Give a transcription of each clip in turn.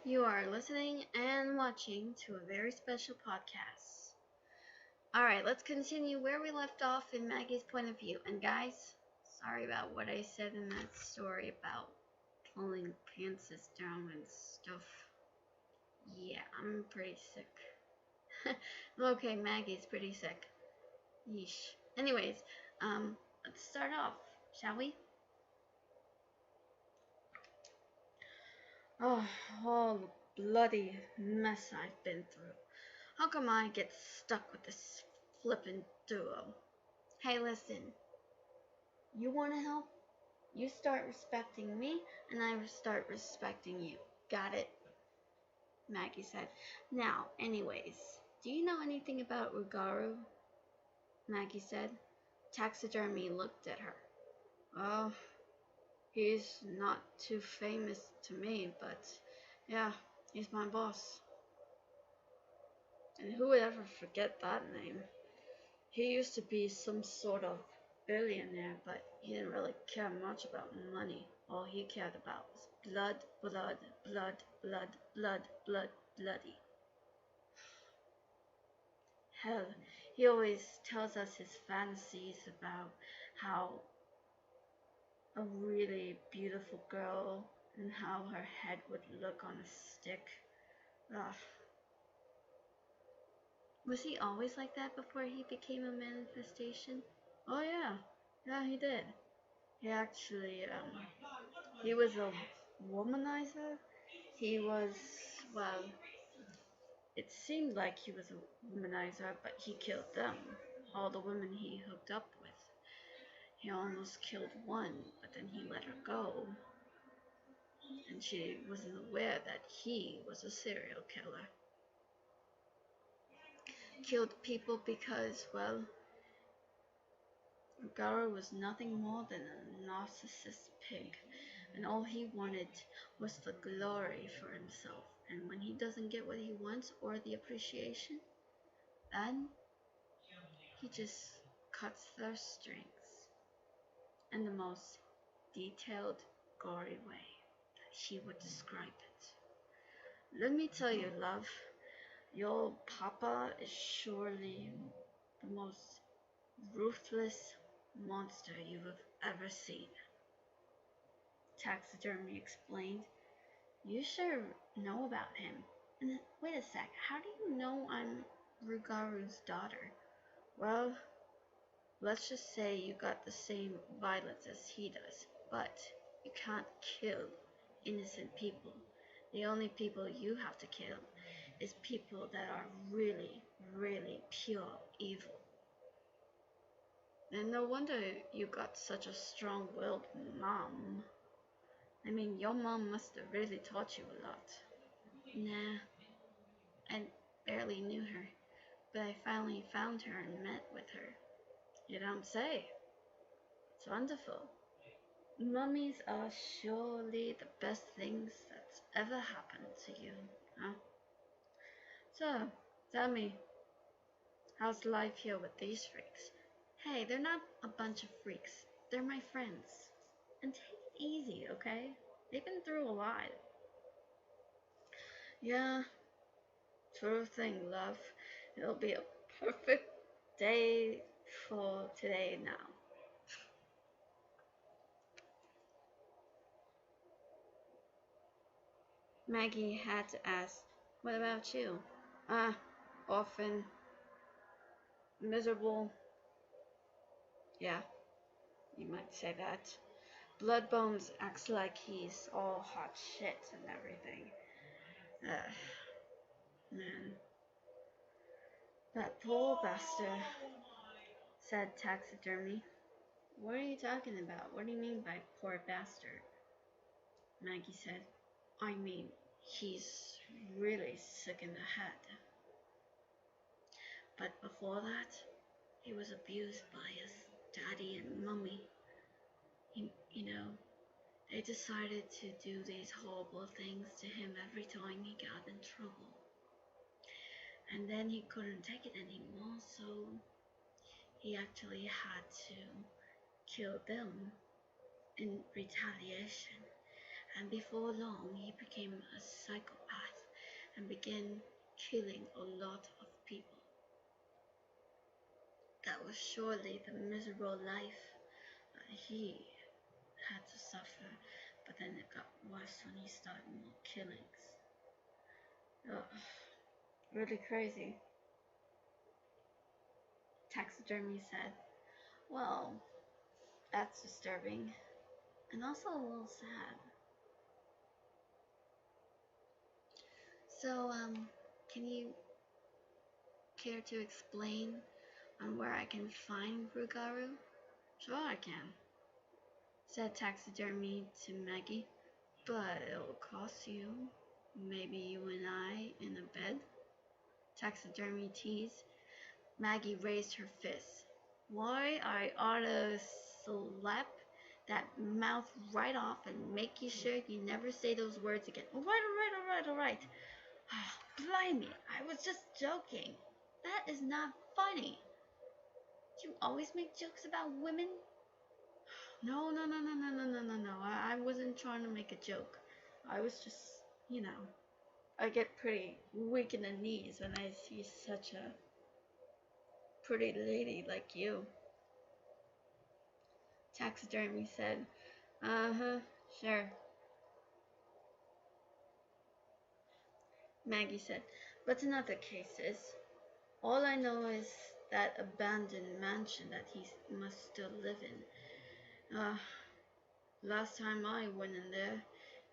You are listening and watching to a very special podcast. Alright, let's continue where we left off in Maggie's point of view. And guys, sorry about what I said in that story about pulling pants down and stuff. Yeah, I'm pretty sick. Okay, Maggie's pretty sick. Yeesh. Anyways, let's start off, shall we? Oh, the bloody mess I've been through. How come I get stuck with this flippin' duo? Hey, listen. You want to help? You start respecting me, and I start respecting you. Got it? Maggie said. Now, anyways, do you know anything about Rugaru? Maggie said. Taxidermy looked at her. Oh, he's not too famous to me, but yeah, he's my boss. And who would ever forget that name? He used to be some sort of billionaire, but he didn't really care much about money. All he cared about was blood, blood, blood, blood, blood, blood, bloody. Hell, he always tells us his fantasies about how a really beautiful girl and how her head would look on a stick. Ugh. Was he always like that before he became a manifestation? Oh yeah, yeah he did. He actually, he was a womanizer. He was, well, it seemed like he was a womanizer, but he killed them. All the women he hooked up with. He almost killed one, but then he let her go. And she wasn't aware that he was a serial killer. Killed people because, well, Gara was nothing more than a narcissist pig, and all he wanted was the glory for himself. And when he doesn't get what he wants or the appreciation, then he just cuts their strings in the most detailed, gory way that he would describe it. Let me tell you, love, your papa is surely the most ruthless monster you've ever seen. Taxidermy explained. You sure know about him. And wait a sec, how do you know I'm Rugaru's daughter? Well, let's just say you got the same violence as he does, but you can't kill innocent people. The only people you have to kill is people that are really, really pure evil. And no wonder you got such a strong-willed mom. I mean, your mom must have really taught you a lot. Nah, I barely knew her, but I finally found her and met with her. You don't say. It's wonderful. Mummies are surely the best things that's ever happened to you, huh? So, tell me, how's life here with these freaks? Hey, they're not a bunch of freaks. They're my friends. And take it easy, okay? They've been through a lot. Yeah, true thing, love. It'll be a perfect day for today now. Maggie had to ask, what about you? Ah, orphan, miserable. Yeah, you might say that. Bloodbones acts like he's all hot shit and everything. Ugh, man. That poor bastard, said Taxidermy. What are you talking about? What do you mean by poor bastard? Maggie said. I mean, he's really sick in the head. But before that, he was abused by his daddy and mummy. You know, they decided to do these horrible things to him every time he got in trouble. And then he couldn't take it anymore, so he actually had to kill them in retaliation. and before long he became a psychopath and began killing a lot of people. That was surely the miserable life he had to suffer, but then it got worse when he started more killings. Ugh, really crazy, Taxidermy said. Well, that's disturbing, and also a little sad. So, can you care to explain on where I can find Rugaru? Sure, I can, said Taxidermy to Maggie. But it'll cost you. Maybe you and I in a bed? Taxidermy teased. Maggie raised her fist. Why, I oughta slap that mouth right off and make you sure you never say those words again. All right. Blimey, I was just joking. That is not funny. Do you always make jokes about women? No. I wasn't trying to make a joke. I was just, you know, I get pretty weak in the knees when I see such a pretty lady like you. Taxidermy said, uh-huh, sure. Maggie said, but in other cases, all I know is that abandoned mansion that he must still live in. Last time I went in there,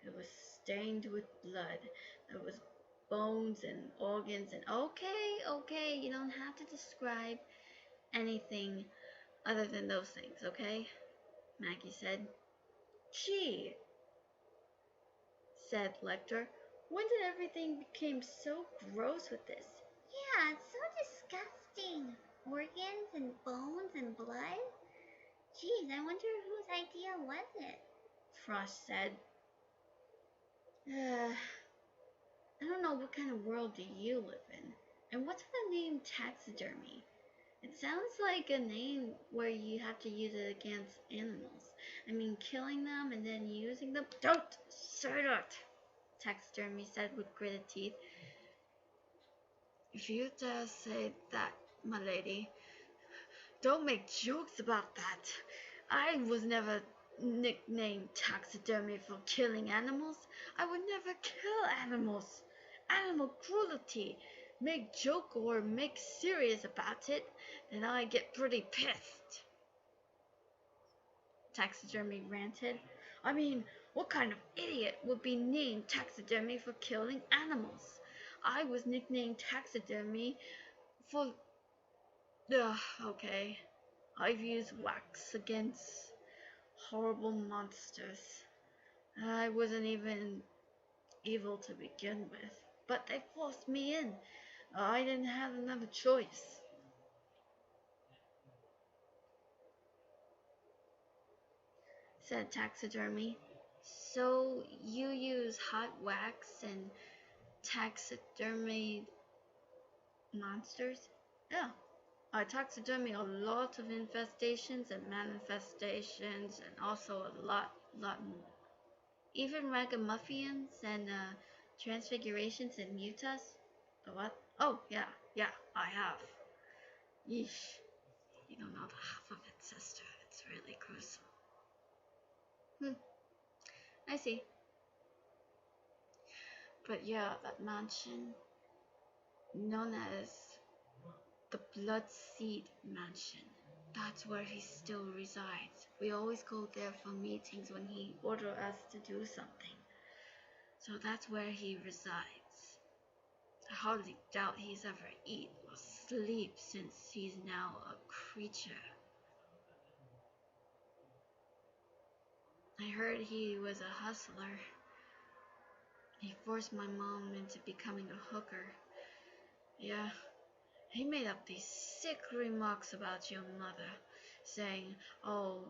it was stained with blood. There was bones and organs and okay, you don't have to describe anything other than those things, okay? Maggie said. Gee, said Lecter, when did everything become so gross with this? Yeah, it's so disgusting. Organs and bones and blood. Geez, I wonder whose idea was it? Frost said. I don't know what kind of world do you live in. And what's the name taxidermy? It sounds like a name where you have to use it against animals. I mean, killing them and then using them. Don't say that, Taxidermy said with gritted teeth. If you dare say that, my lady, don't make jokes about that. I was never nicknamed Taxidermy for killing animals. I would never kill animals. Animal cruelty. Make joke or make serious about it, then I get pretty pissed. Taxidermy ranted. I mean, what kind of idiot would be named Taxidermy for killing animals? I was nicknamed Taxidermy for... okay. I've used wax against horrible monsters. I wasn't even evil to begin with, but they forced me in. I didn't have another choice. Said Taxidermy. So you use hot wax and taxidermy monsters? Yeah. I taxidermy a lot of infestations and manifestations and also a lot more. Even ragamuffins and transfigurations and mutas. The what? Oh, yeah, I have. Yeesh. You don't know the half of it, sister. It's really gruesome. I see. But yeah, that mansion, known as the Bloodseed Mansion, that's where he still resides. We always go there for meetings when he orders us to do something. So that's where he resides. I hardly doubt he's ever eaten or sleep since he's now a creature. I heard he was a hustler. He forced my mom into becoming a hooker. Yeah, he made up these sick remarks about your mother, saying, oh,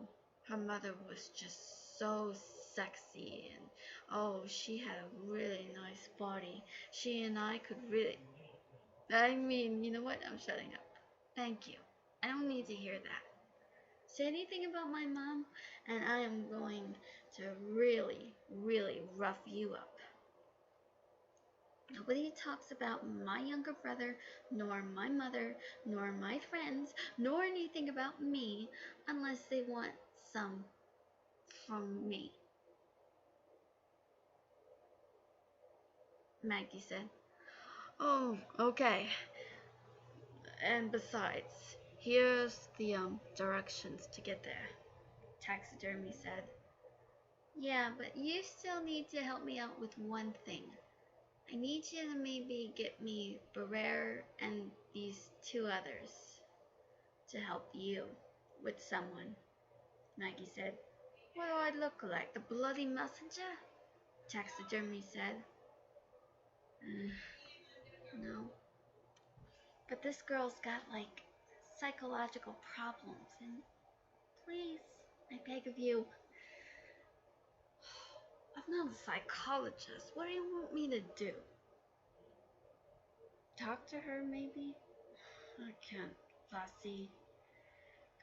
her mother was just so sexy, and oh, she had a really nice body. She and I could really. I mean, you know what? I'm shutting up. Thank you. I don't need to hear that. Say anything about my mom, and I am going to really, really rough you up. Nobody talks about my younger brother, nor my mother, nor my friends, nor anything about me unless they want some from me. Maggie said. Oh, okay. And besides, here's the directions to get there, Taxidermy said. Yeah, but you still need to help me out with one thing. I need you to maybe get me Barrere and these two others to help you with someone, Maggie said. What do I look like, the bloody messenger? Taxidermy said. No. But this girl's got, like, psychological problems, and please, I beg of you. I'm not a psychologist. What do you want me to do? Talk to her, maybe? I can't, Lassie.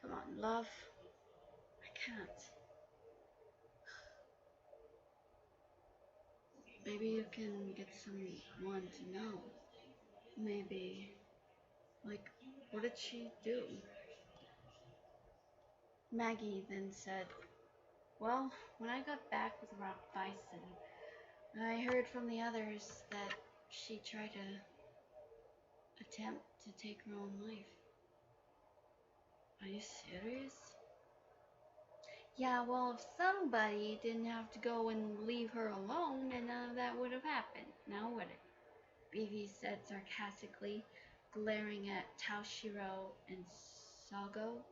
Come on, love. I can't. Maybe you can get someone to know. Maybe, like, what did she do? Maggie then said, well, when I got back with Rock Bison, I heard from the others that she tried to attempt to take her own life. Are you serious? Yeah, well, if somebody didn't have to go and leave her alone, then none of that would have happened. Now would it? Vivi said sarcastically, glaring at Taoshiro and Sogo.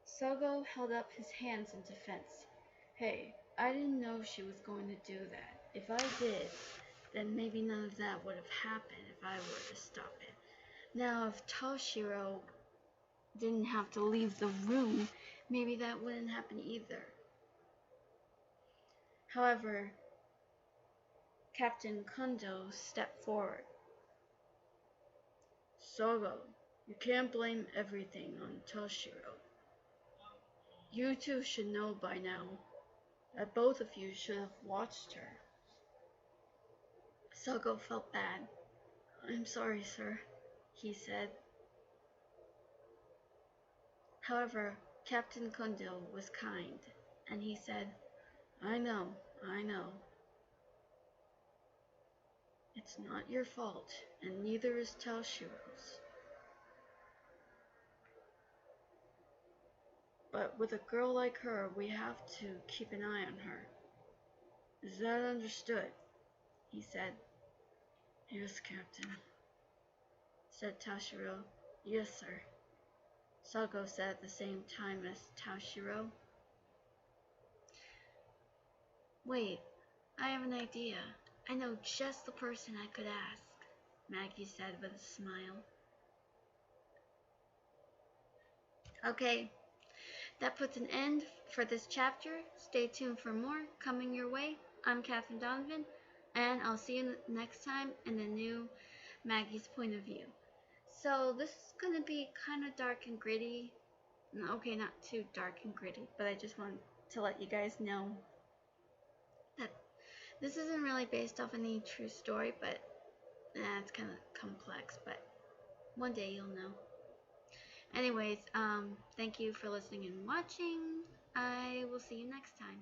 Sogo held up his hands in defense. Hey, I didn't know she was going to do that. If I did, then maybe none of that would have happened if I were to stop it. Now, if Toshiro didn't have to leave the room, maybe that wouldn't happen either. However, Captain Kondo stepped forward. Sogo, you can't blame everything on Toshiro. You two should know by now that both of you should have watched her. Sogo felt bad. I'm sorry, sir, he said. However, Captain Kondo was kind, and he said, I know. It's not your fault, and neither is Taoshiro's. But with a girl like her, we have to keep an eye on her. Is that understood? He said. Yes, Captain, said Toshiro. Yes, sir, Sogo said at the same time as Toshiro. Wait, I have an idea. I know just the person I could ask, Maggie said with a smile. Okay, that puts an end for this chapter. Stay tuned for more coming your way. I'm Catherine Donovan, and I'll see you next time in the new Maggie's point of view. So this is going to be kind of dark and gritty. Okay, not too dark and gritty, but I just want to let you guys know that this isn't really based off any true story, but it's kind of complex, but one day you'll know. Anyways, thank you for listening and watching. I will see you next time.